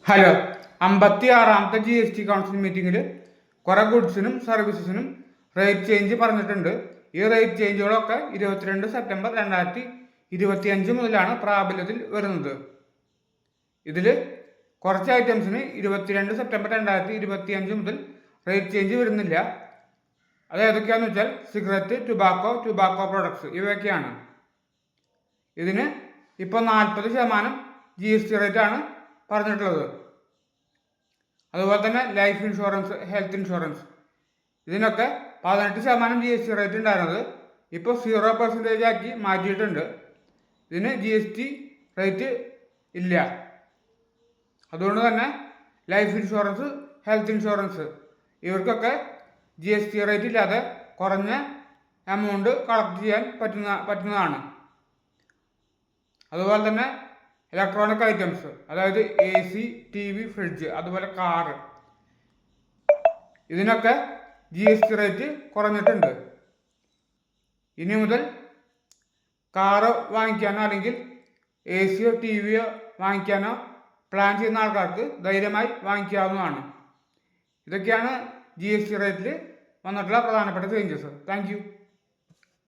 Hello, 56ാമത്തെ GST council മീറ്റിംഗിൽ കുറേ ഗുഡ്സിനും സർവീസസിനും rate change പറഞ്ഞിട്ടുണ്ട്. ഈ റേറ്റ് ചേഞ്ചുകളൊക്കെ 22 സെപ്റ്റംബർ 2025 മുതലാണ് പ്രാബല്യത്തിൽ വരുന്നത്. ഇതിൽ കുറച്ച് ഐറ്റംസിന് 22 സെപ്റ്റംബർ 2025 മുതൽ റേറ്റ് ചേഞ്ച് വരുന്നില്ല. അത് ഏതൊക്കെയാണെന്ന് വെച്ചാൽ സിഗരറ്റ്, ടുബാക്കോ പ്രോഡക്ട്സ് ഇവയൊക്കെയാണ്. ഇതിന് ഇപ്പോൾ 40% GST റേറ്റാണ് പറഞ്ഞിട്ടുള്ളത്. അതുപോലെ തന്നെ ലൈഫ് ഇൻഷുറൻസ്, ഹെൽത്ത് ഇൻഷുറൻസ് ഇതിനൊക്കെ 18% GST റേറ്റ് ഉണ്ടായിരുന്നത് ഇപ്പോൾ 0% ആക്കി മാറ്റിയിട്ടുണ്ട്. ഇതിന് GST റേറ്റ് ഇല്ല. അതുകൊണ്ട് തന്നെ ലൈഫ് ഇൻഷുറൻസ്, ഹെൽത്ത് ഇൻഷുറൻസ് ഇവർക്കൊക്കെ GST റേറ്റ് ഇല്ലാതെ കുറഞ്ഞ എമൗണ്ട് കളക്ട് ചെയ്യാൻ പറ്റുന്നതാണ്. അതുപോലെ തന്നെ ഇലക്ട്രോണിക് ഐറ്റംസ്, അതായത് AC, TV, ഫ്രിഡ്ജ്, അതുപോലെ കാറ് ഇതിനൊക്കെ GST റേറ്റ് കുറഞ്ഞിട്ടുണ്ട്. ഇനി മുതൽ കാറ് വാങ്ങിക്കാനോ അല്ലെങ്കിൽ ACയോ TVയോ വാങ്ങിക്കാനോ പ്ലാൻ ചെയ്യുന്ന ആൾക്കാർക്ക് ധൈര്യമായി വാങ്ങിക്കാവുന്നതാണ്. ഇതൊക്കെയാണ് GST റേറ്റിൽ വന്നിട്ടുള്ള പ്രധാനപ്പെട്ട ചേഞ്ചസ്. Thank you.